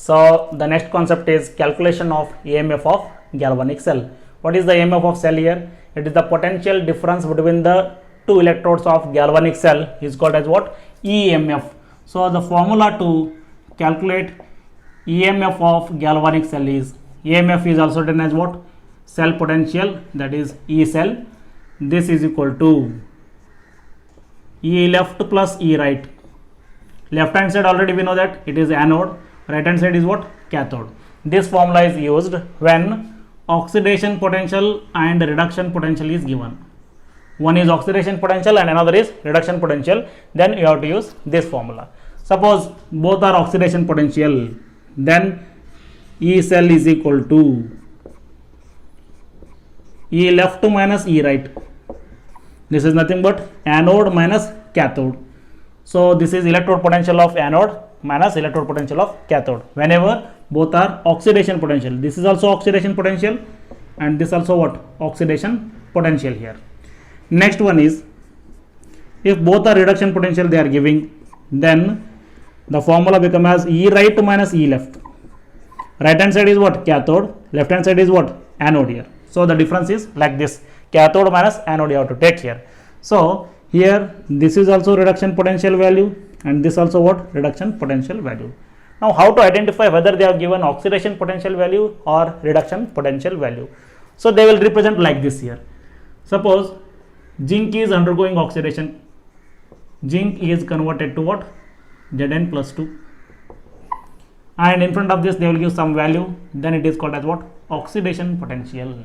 So the next concept is calculation of EMF of galvanic cell. What is the EMF of cell here? It is the potential difference between the two electrodes of galvanic cell is called as what? EMF. So the formula to calculate EMF of galvanic cell is, EMF is also written as what? Cell potential, that is E cell. This is equal to E left plus E right. Left hand side already we know that it is anode, right hand side is what? Cathode. This formula is used when oxidation potential and reduction potential is given. One is oxidation potential and another is reduction potential, then you have to use this formula. Suppose both are oxidation potential, then E cell is equal to E left minus E right. This is nothing but anode minus cathode. So this is electrode potential of anode minus electrode potential of cathode whenever both are oxidation potential. This is also oxidation potential and this also what? Oxidation potential here. Next one is, if both are reduction potential they are giving, then the formula become as E right minus E left. Right hand side is what? Cathode, left hand side is what? Anode here. So the difference is like this, cathode minus anode you have to take here. So here this is also reduction potential value and this also what? Reduction potential value. Now how to identify whether they are given oxidation potential value or reduction potential value? So they will represent like this here. Suppose zinc is undergoing oxidation, zinc is converted to what? Zn plus 2, and in front of this they will give some value, then it is called as what? Oxidation potential.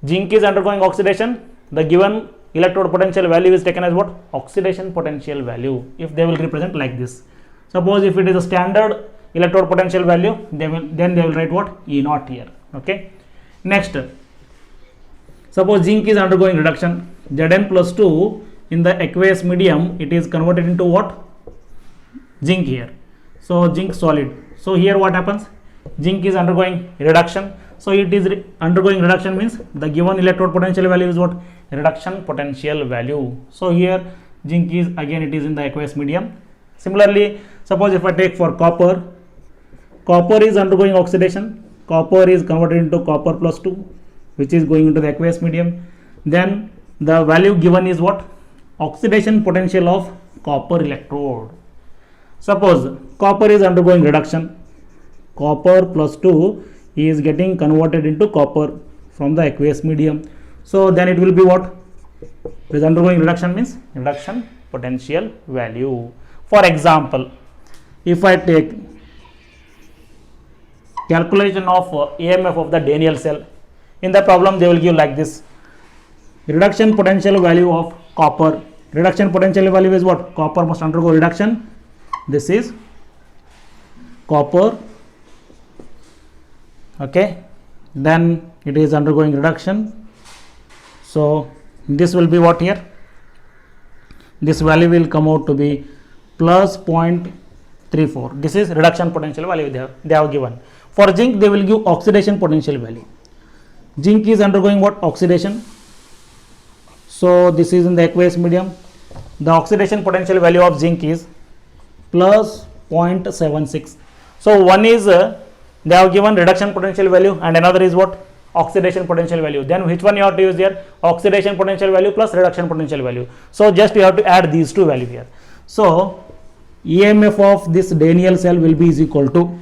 Zinc is undergoing oxidation, the given electrode potential value is taken as what? Oxidation potential value, if they will represent like this. Suppose if it is a standard electrode potential value, then they will write what? E naught here. Okay. Next, suppose zinc is undergoing reduction, Zn plus 2 in the aqueous medium, it is converted into what? Zinc here. So zinc solid. So here what happens? Zinc is undergoing reduction. So it is undergoing reduction means the given electrode potential value is what? Reduction potential value. So here zinc is again it is in the aqueous medium. Similarly, suppose if I take for copper, copper is undergoing oxidation, copper is converted into copper plus 2 which is going into the aqueous medium, then the value given is what? Oxidation potential of copper electrode. Suppose copper is undergoing reduction, copper plus 2 is getting converted into copper from the aqueous medium. So then it will be what? It is undergoing reduction means reduction potential value. For example, if I take calculation of EMF of the Daniell cell, in the problem they will give like this: reduction potential value of copper. Reduction potential value is what? Copper must undergo reduction. This is copper. Okay, then it is undergoing reduction. So this will be what here? This value will come out to be plus 0.34. This is reduction potential value they have given. For zinc they will give oxidation potential value. Zinc is undergoing what? Oxidation. So this is in the aqueous medium. The oxidation potential value of zinc is plus 0.76. So one is they have given reduction potential value and another is what? Oxidation potential value. Then which one you have to use here? Oxidation potential value plus reduction potential value. So just you have to add these two values here. So EMF of this Daniell cell will be is equal to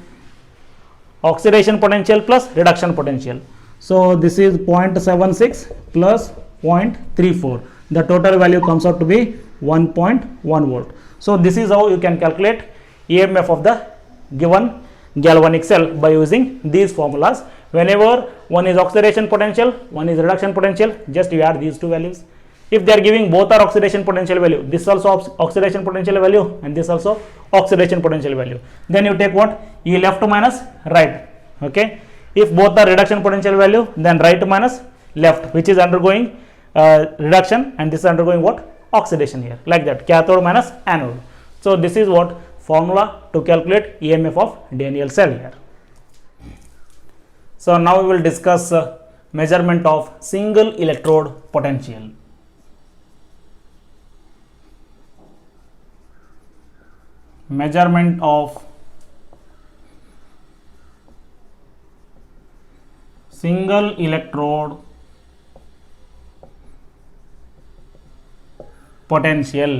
oxidation potential plus reduction potential. So this is 0.76 plus 0.34. The total value comes out to be 1.1 volt. So this is how you can calculate EMF of the given galvanic cell by using these formulas. Whenever one is oxidation potential, one is reduction potential, just you add these two values. If they are giving both are oxidation potential value, this also oxidation potential value and this also oxidation potential value, then you take what? E left minus right. Okay. If both are reduction potential value, then right minus left, which is undergoing reduction and this is undergoing what? Oxidation here, like that, cathode minus anode. So this is what formula to calculate EMF of Daniell cell here. So now we will discuss measurement of single electrode potential. Measurement of single electrode potential.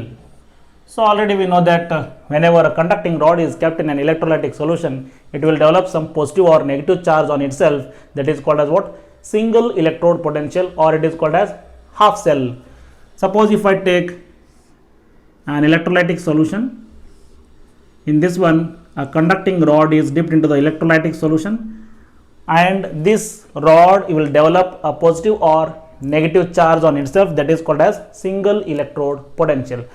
So already we know that whenever a conducting rod is kept in an electrolytic solution, it will develop some positive or negative charge on itself. That is called as what? Single electrode potential, or it is called as half cell. Suppose if I take an electrolytic solution, in this one a conducting rod is dipped into the electrolytic solution, and this rod will develop a positive or negative charge on itself. That is called as single electrode potential.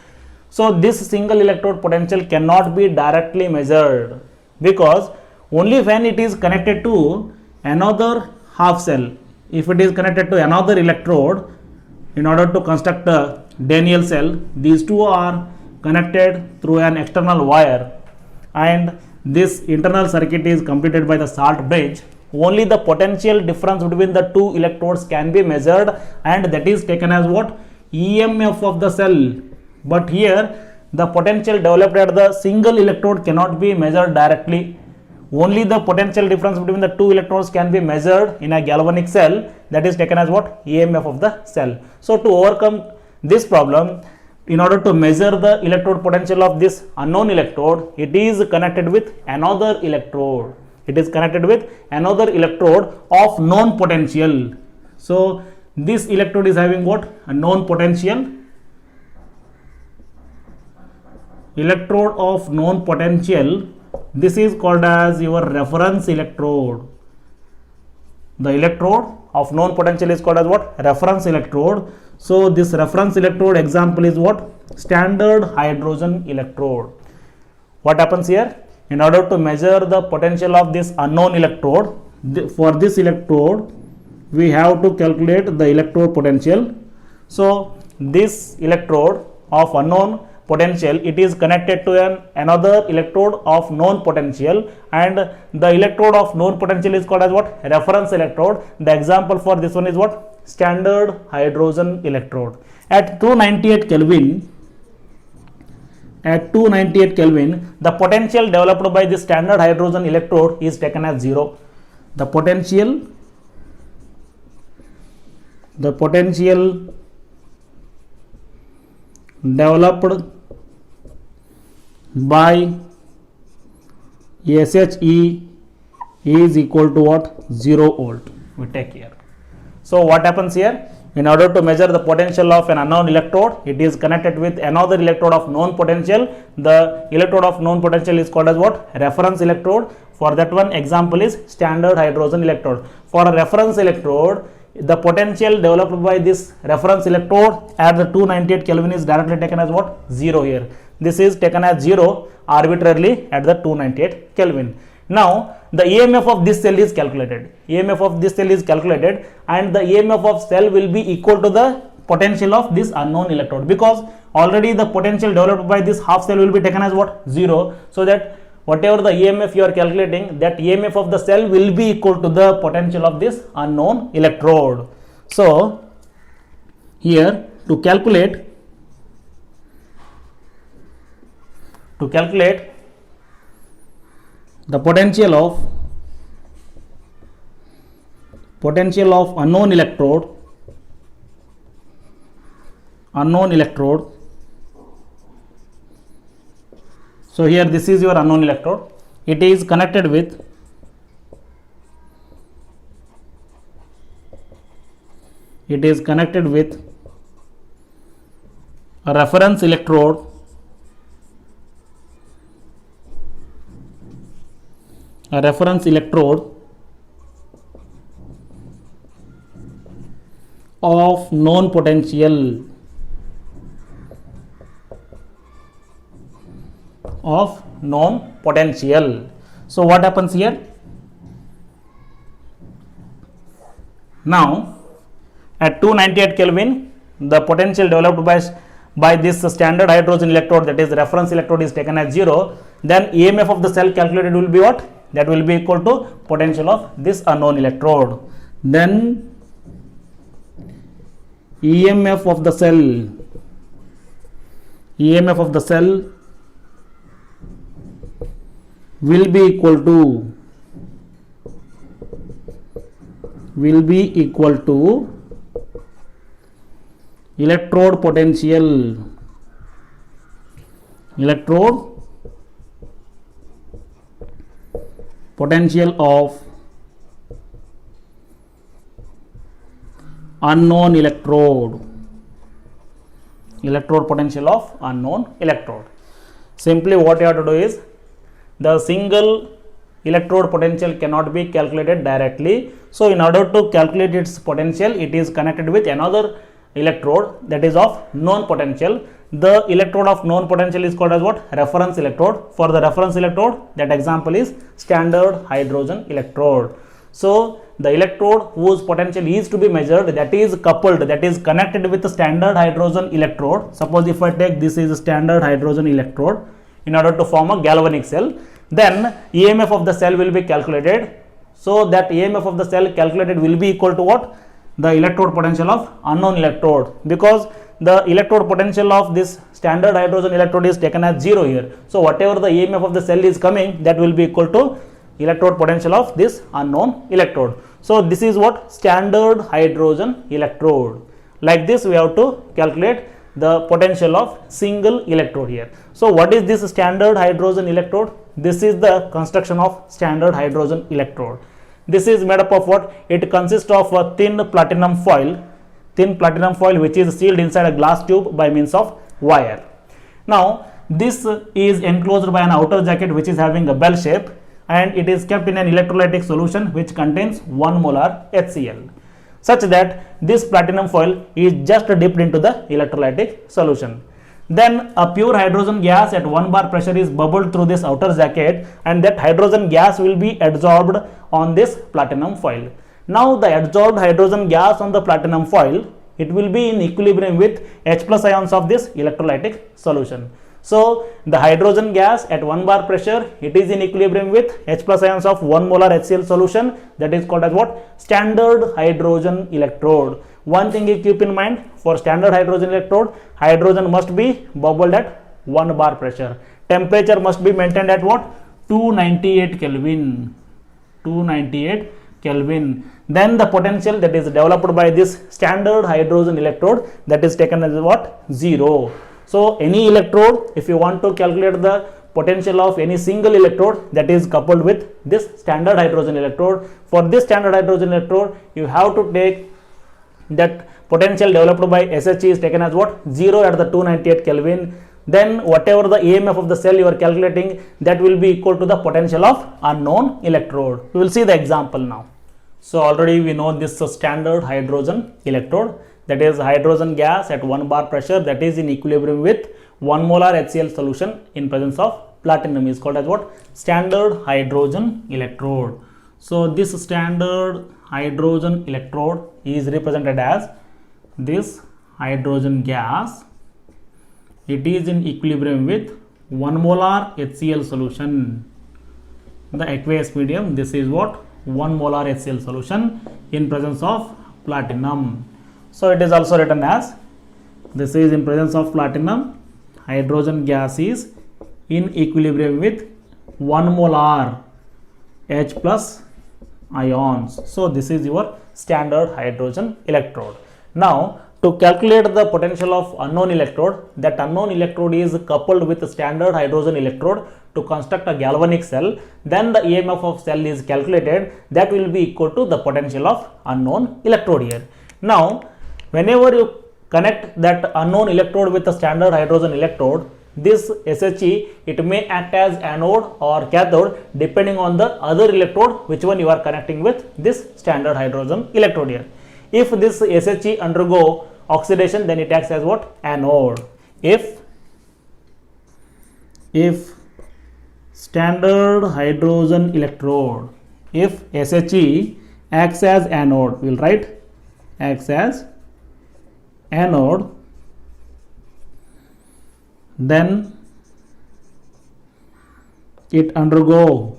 So this single electrode potential cannot be directly measured, because only when it is connected to another half cell, if it is connected to another electrode in order to construct a Daniell cell, these two are connected through an external wire, and this internal circuit is completed by the salt bridge. Only the potential difference between the two electrodes can be measured, and that is taken as what? EMF of the cell. But here the potential developed at the single electrode cannot be measured directly. Only the potential difference between the two electrodes can be measured in a galvanic cell. That is taken as what? EMF of the cell. So to overcome this problem, in order to measure the electrode potential of this unknown electrode, it is connected with another electrode. It is connected with another electrode of known potential. So this electrode is having what? A known potential. Electrode of known potential, this is called as your reference electrode. The electrode of known potential is called as what? Reference electrode. So this reference electrode example is what? Standard hydrogen electrode. What happens here? In order to measure the potential of this unknown electrode, for this electrode we have to calculate the electrode potential. So this electrode of unknown potential, it is connected to another electrode of known potential, and the electrode of known potential is called as what? Reference electrode. The example for this one is what? Standard hydrogen electrode. At 298 Kelvin, the potential developed by the standard hydrogen electrode is taken as 0. The potential developed by SHE is equal to what? 0 volt. We take here. So what happens here? In order to measure the potential of an unknown electrode, it is connected with another electrode of known potential. The electrode of known potential is called as what? Reference electrode. For that one, example is standard hydrogen electrode. For a reference electrode, the potential developed by this reference electrode at the 298 Kelvin is directly taken as what? 0 here. This is taken as 0 arbitrarily at the 298 Kelvin. Now the EMF of this cell is calculated. EMF of this cell is calculated, and the EMF of cell will be equal to the potential of this unknown electrode, because already the potential developed by this half cell will be taken as what? 0. So that whatever the EMF you are calculating, that EMF of the cell will be equal to the potential of this unknown electrode. So here to calculate the potential of unknown electrode, so here this is your unknown electrode. It is connected with a reference electrode of known potential So what happens here? Now at 298 Kelvin, the potential developed by this standard hydrogen electrode, that is reference electrode, is taken as 0. Then EMF of the cell calculated will be what? That will be equal to potential of this unknown electrode. Then EMF of the cell will be equal to will be equal to electrode potential of unknown electrode potential of unknown electrode. Simply what you have to do is, the single electrode potential cannot be calculated directly, so in order to calculate its potential, it is connected with another electrode that is of known potential. The electrode of known potential is called as what? Reference electrode. For the reference electrode, that example is standard hydrogen electrode. So the electrode whose potential is to be measured, that is coupled, that is connected with the standard hydrogen electrode. Suppose if I take this is a standard hydrogen electrode in order to form a galvanic cell, then EMF of the cell will be calculated. So that EMF of the cell calculated will be equal to what? The electrode potential of unknown electrode, because the electrode potential of this standard hydrogen electrode is taken as 0 here. So whatever the EMF of the cell is coming, that will be equal to electrode potential of this unknown electrode. So this is what? Standard hydrogen electrode. Like this we have to calculate the potential of single electrode here. So what is this standard hydrogen electrode? This is the construction of standard hydrogen electrode. This is made up of what? It consists of a thin platinum foil which is sealed inside a glass tube by means of wire. Now this is enclosed by an outer jacket which is having a bell shape, and it is kept in an electrolytic solution which contains 1 molar HCl, such that this platinum foil is just dipped into the electrolytic solution. Then a pure hydrogen gas at 1 bar pressure is bubbled through this outer jacket, and that hydrogen gas will be adsorbed on this platinum foil. Now the adsorbed hydrogen gas on the platinum foil, it will be in equilibrium with H plus ions of this electrolytic solution. So the hydrogen gas at 1 bar pressure, it is in equilibrium with H plus ions of 1 molar HCl solution, that is called as what? Standard hydrogen electrode. One thing you keep in mind, for standard hydrogen electrode, hydrogen must be bubbled at 1 bar pressure. Temperature must be maintained at what? 298 Kelvin. Then the potential that is developed by this standard hydrogen electrode, that is taken as what? 0. So any electrode, if you want to calculate the potential of any single electrode that is coupled with this standard hydrogen electrode, for this standard hydrogen electrode, you have to take that potential developed by SHE is taken as what? 0 at the 298 Kelvin. Then whatever the EMF of the cell you are calculating, that will be equal to the potential of unknown electrode. We will see the example now. So already we know this standard hydrogen electrode, that is hydrogen gas at 1 bar pressure, that is in equilibrium with 1 molar HCl solution in presence of platinum, is called as what? Standard hydrogen electrode. So this standard hydrogen electrode is represented as this hydrogen gas. It is in equilibrium with 1 molar HCl solution. The aqueous medium, this is what? 1 molar HCl solution in presence of platinum. So it is also written as, this is in presence of platinum, hydrogen gas is in equilibrium with 1 molar H plus ions. So this is your standard hydrogen electrode. Now to calculate the potential of unknown electrode, that unknown electrode is coupled with the standard hydrogen electrode to construct a galvanic cell. Then the EMF of cell is calculated, that will be equal to the potential of unknown electrode here. Now whenever you connect that unknown electrode with the standard hydrogen electrode, this SHE, it may act as anode or cathode depending on the other electrode which one you are connecting with this standard hydrogen electrode here. If this SHE undergo oxidation, then it acts as what? Anode. If standard hydrogen electrode, if SHE acts as anode, we will write acts as anode, then it undergo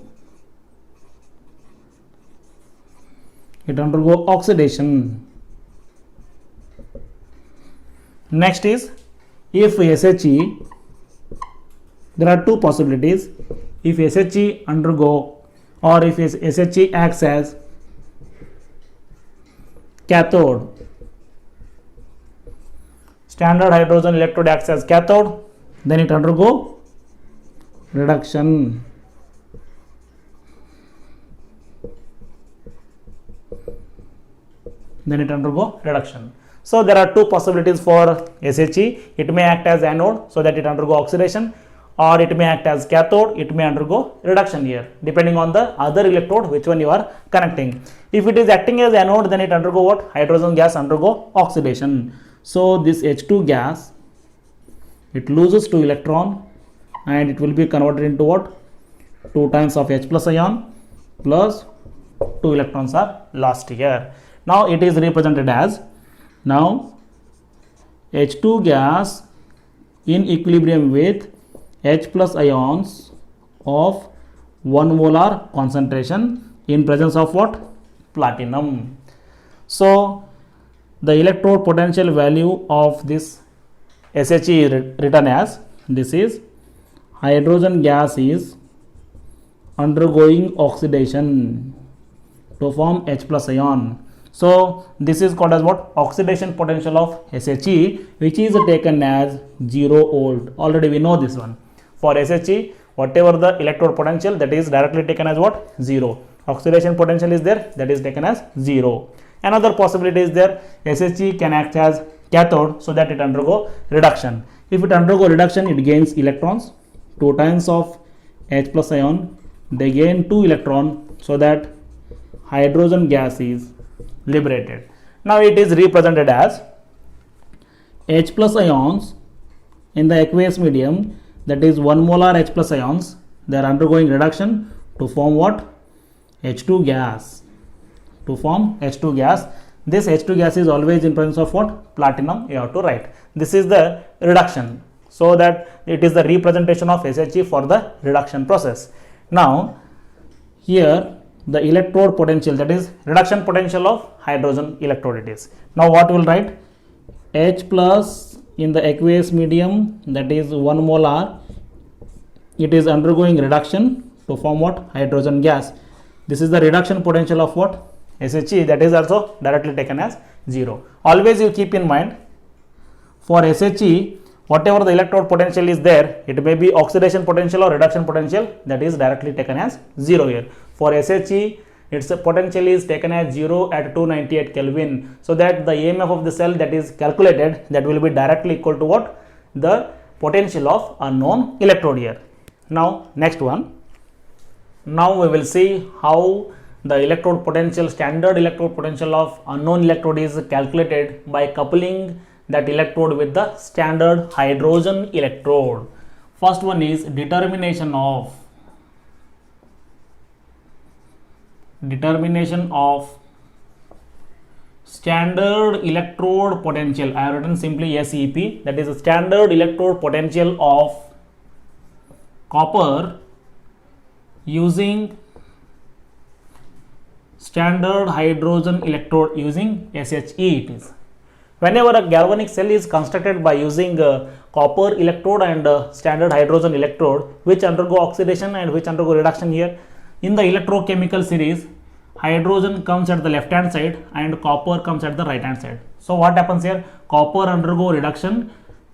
oxidation. Next is, if SHE, there are two possibilities. If SHE undergo, or if SHE acts as cathode. Standard hydrogen electrode acts as cathode, then it undergo reduction. Then it undergo reduction. So there are two possibilities for SHE. It may act as anode so that it undergo oxidation, or it may act as cathode, it may undergo reduction here, depending on the other electrode which one you are connecting. If it is acting as anode, then it undergo what? Hydrogen gas undergo oxidation. So this H2 gas, it loses 2 electron and it will be converted into what? 2 times of H plus ion plus 2 electrons are lost here. Now it is represented as, now H2 gas in equilibrium with H plus ions of 1 molar concentration in presence of what? Platinum. So the electrode potential value of this SHE is written as, this is hydrogen gas is undergoing oxidation to form H plus ion. So this is called as what? Oxidation potential of SHE, which is taken as 0 volt. Already we know this one. For SHE, whatever the electrode potential, that is directly taken as what? 0. Oxidation potential is there, that is taken as 0. Another possibility is there, SHE can act as cathode so that it undergo reduction. If it undergo reduction, it gains electrons, 2 times of H plus ion, they gain 2 electron, so that hydrogen gas is liberated. Now it is represented as H plus ions in the aqueous medium, that is 1 molar H plus ions, they are undergoing reduction to form what? H2 gas. To form H2 gas. This H2 gas is always in presence of what? Platinum, you have to write. This is the reduction. So that it is the representation of SHE for the reduction process. Now here the electrode potential, that is reduction potential of hydrogen electrode it is. Now what we will write? H plus in the aqueous medium, that is 1 molar, it is undergoing reduction to form what? Hydrogen gas. This is the reduction potential of what? SHE, that is also directly taken as 0. Always you keep in mind, for SHE, whatever the electrode potential is there, it may be oxidation potential or reduction potential, that is directly taken as 0 here. For SHE, its potential is taken as 0 at 298 Kelvin, so that the EMF of the cell that is calculated, that will be directly equal to what? The potential of unknown electrode here. Now next one. Now we will see how the electrode potential, standard electrode potential of unknown electrode is calculated by coupling that electrode with the standard hydrogen electrode. First one is determination of standard electrode potential. I have written simply SEP, that is a standard electrode potential of copper using standard hydrogen electrode using SHE it is. Whenever a galvanic cell is constructed by using copper electrode and standard hydrogen electrode, which undergo oxidation and which undergo reduction here, in the electrochemical series, hydrogen comes at the left hand side and copper comes at the right hand side. So what happens here? Copper undergo reduction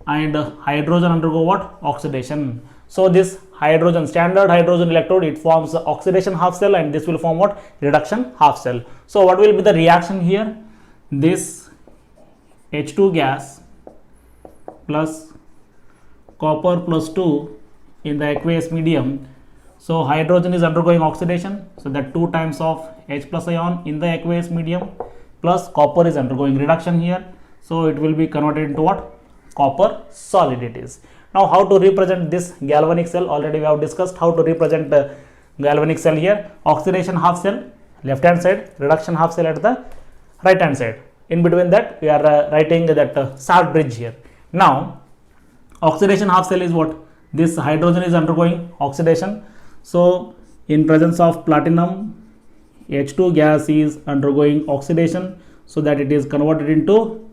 and hydrogen undergo what? Oxidation. So this hydrogen, standard hydrogen electrode, it forms oxidation half cell and this will form what? Reduction half cell. So what will be the reaction here? This H2 gas plus copper plus 2 in the aqueous medium. So hydrogen is undergoing oxidation, so that 2 times of H plus ion in the aqueous medium plus copper is undergoing reduction here. So it will be converted into what? Copper solid it is. Now how to represent this galvanic cell? Already we have discussed how to represent the galvanic cell here. Oxidation half cell left hand side, reduction half cell at the right hand side. In between that we are writing that salt bridge here. Now oxidation half cell is what? This hydrogen is undergoing oxidation. So in presence of platinum, H2 gas is undergoing oxidation, so that it is converted into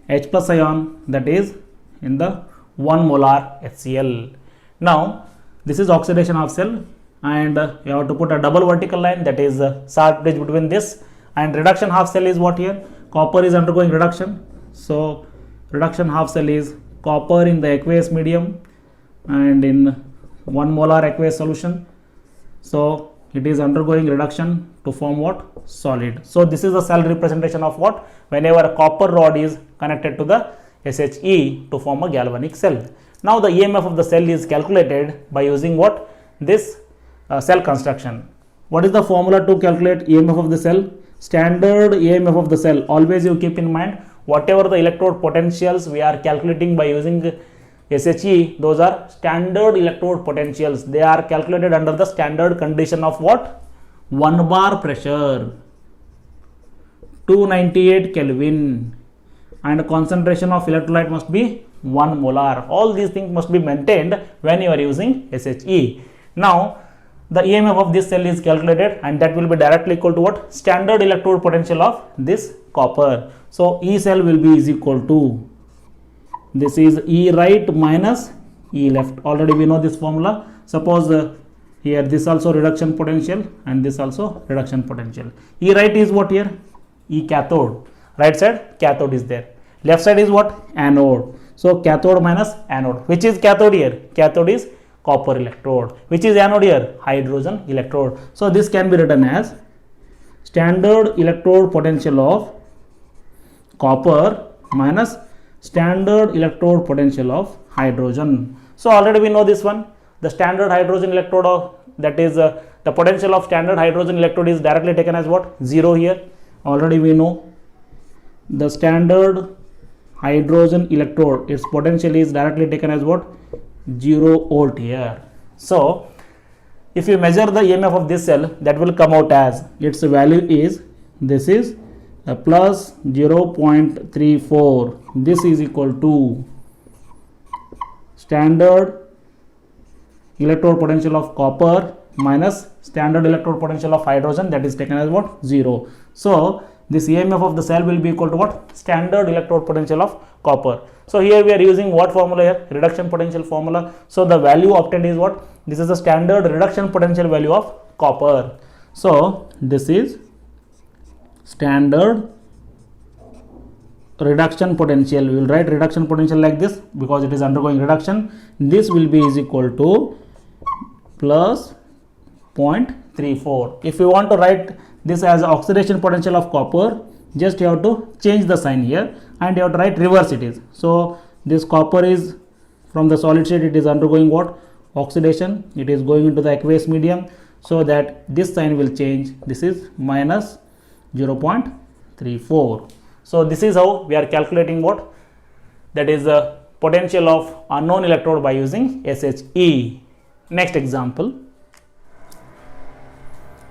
H plus ion, that is in the 1 molar HCl. Now this is oxidation half cell and you have to put a double vertical line, that is salt bridge between this, and reduction half cell is what here? copper is undergoing reduction. So reduction half cell is copper in the aqueous medium and in 1 molar aqueous solution. So it is undergoing reduction to form what? Solid. So this is the cell representation of what? Whenever a copper rod is connected to the SHE to form a galvanic cell. Now the EMF of the cell is calculated by using what? This cell construction. What is the formula to calculate EMF of the cell? Standard EMF of the cell. Always you keep in mind, whatever the electrode potentials we are calculating by using SHE, those are standard electrode potentials. They are calculated under the standard condition of what? 1 bar pressure, 298 Kelvin, and concentration of electrolyte must be 1 molar. All these things must be maintained when you are using SHE. Now the EMF of this cell is calculated, and that will be directly equal to what? Standard electrode potential of this copper. So E cell will be is equal to, this is E right minus E left. Already we know this formula. Suppose here this also reduction potential and this also reduction potential. E right is what here? E cathode. Right side cathode is there. Left side is what? Anode. So cathode minus anode. Which is cathode here? Cathode is copper electrode. Which is anode here? Hydrogen electrode. So this can be written as standard electrode potential of copper minus standard electrode potential of hydrogen. So already we know this one. The standard hydrogen electrode of, that is the potential of standard hydrogen electrode is directly taken as what? 0 here. Already we know the standard hydrogen electrode, its potential is directly taken as what? 0 volt here. So if you measure the EMF of this cell, that will come out as, its value is, this is a plus 0.34. This is equal to standard electrode potential of copper minus standard electrode potential of hydrogen, that is taken as what? 0. So this EMF of the cell will be equal to what? Standard electrode potential of copper. So here we are using what formula here? Reduction potential formula. So the value obtained is what? This is the standard reduction potential value of copper. So this is standard reduction potential. We will write reduction potential like this because it is undergoing reduction. This will be is equal to plus 0.34. If you want to write this as oxidation potential of copper, just you have to change the sign here and you have to write reverse it is. So this copper is from the solid state, it is undergoing what? Oxidation. It is going into the aqueous medium, so that this sign will change. This is minus 0.34. So this is how we are calculating what? That is the potential of unknown electrode by using SHE. Next example.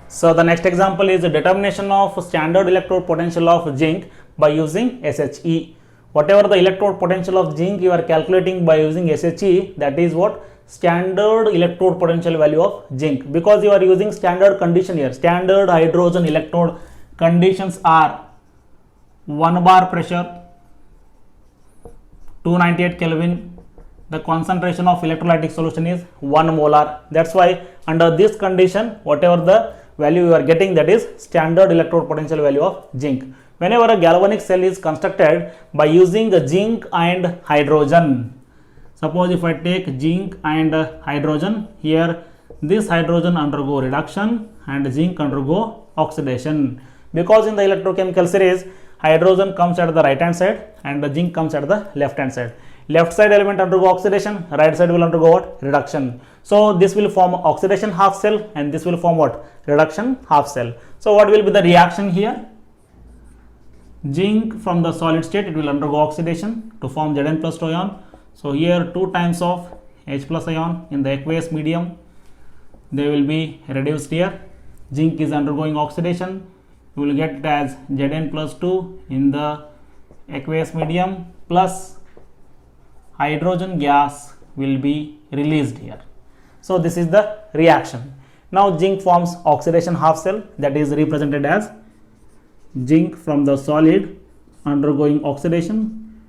So the next example is the determination of standard electrode potential of zinc by using SHE. Whatever the electrode potential of zinc you are calculating by using SHE, that is what? Standard electrode potential value of zinc, because you are using standard condition here. Standard hydrogen electrode conditions are 1 bar pressure, 298 Kelvin. The concentration of electrolytic solution is 1 molar. That's why under this condition, whatever the value you are getting, that is standard electrode potential value of zinc. Whenever a galvanic cell is constructed by using the zinc and hydrogen, suppose if I take zinc and hydrogen, here this hydrogen undergo reduction and zinc undergo oxidation, because in the electrochemical series hydrogen comes at the right hand side and the zinc comes at the left hand side. Left side element undergo oxidation, right side will undergo what? Reduction. So this will form oxidation half cell and this will form what? Reduction half cell. So what will be the reaction here? Zinc from the solid state, it will undergo oxidation to form Zn plus 2 ion. So here 2 times of H plus ion in the aqueous medium, they will be reduced here. Zinc is undergoing oxidation. You will get it as Zn plus 2 in the aqueous medium, plus hydrogen gas will be released here. So this is the reaction. Now zinc forms oxidation half cell, that is represented as zinc from the solid undergoing oxidation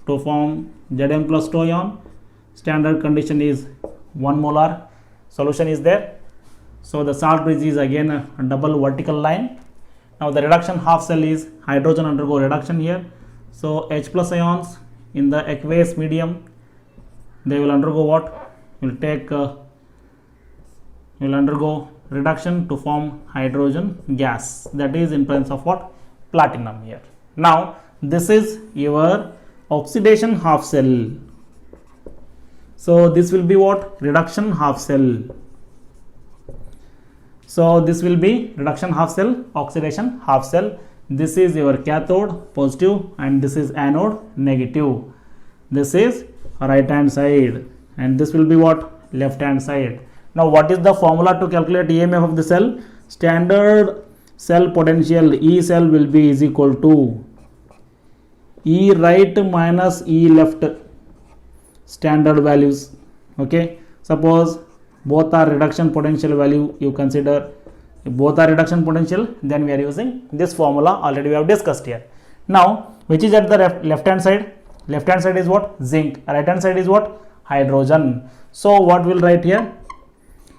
to form Zn plus 2 ion. Standard condition is 1 molar solution is there. So the salt bridge is again a double vertical line. Now the reduction half cell is hydrogen undergo reduction here. So H plus ions in the aqueous medium, they will undergo what? Will undergo reduction to form hydrogen gas, that is in presence of what? Platinum here. Now this is your oxidation half cell. So this will be what? Reduction half cell. So this will be reduction half cell, oxidation half cell. This is your cathode positive and this is anode negative. This is right hand side and this will be what? Left hand side. Now what is the formula to calculate EMF of the cell? Standard cell potential E cell will be is equal to E right minus E left standard values. Okay, suppose both are reduction potential value, you consider both are reduction potential, then we are using this formula already we have discussed here. Now which is at the left hand side? Left hand side is what? Zinc. Right hand side is what? Hydrogen. So what we'll write here?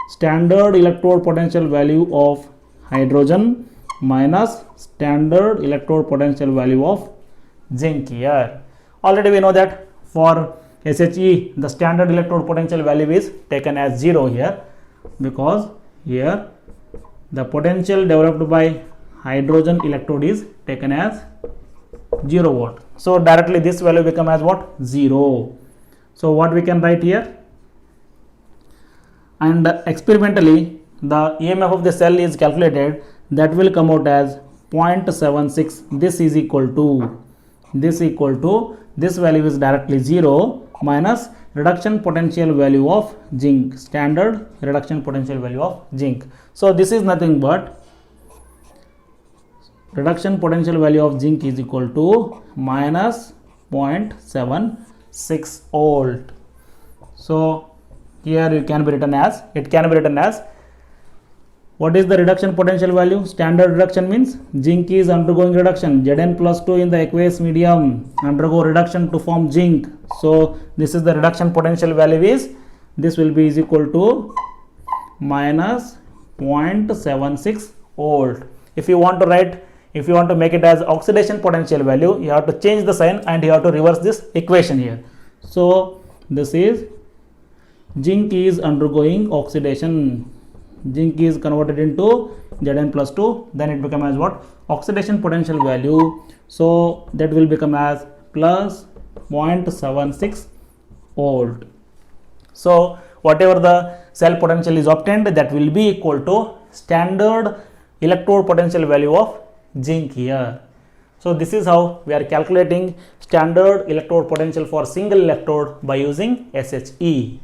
Standard electrode potential value of hydrogen minus standard electrode potential value of zinc here. Already we know that for SHE the standard electrode potential value is taken as 0 here, because here the potential developed by hydrogen electrode is taken as 0 volt. So directly this value become as what? 0. So what we can write here? And experimentally the EMF of the cell is calculated, that will come out as 0.76. This is equal to this value is directly 0 minus reduction potential value of zinc, standard reduction potential value of zinc. So this is nothing but reduction potential value of zinc is equal to minus 0.76 volt. So here it can be written as what is the reduction potential value? Standard reduction means zinc is undergoing reduction, Zn plus 2 in the aqueous medium undergo reduction to form zinc. So this is the reduction potential value is, this will be is equal to minus 0.76 volt. If you want to make it as oxidation potential value, you have to change the sign and you have to reverse this equation here. So this is zinc is undergoing oxidation, zinc is converted into Zn plus 2, then it become as what? Oxidation potential value. So that will become as plus 0.76 volt. So whatever the cell potential is obtained, that will be equal to standard electrode potential value of zinc here. So this is how we are calculating standard electrode potential for single electrode by using SHE.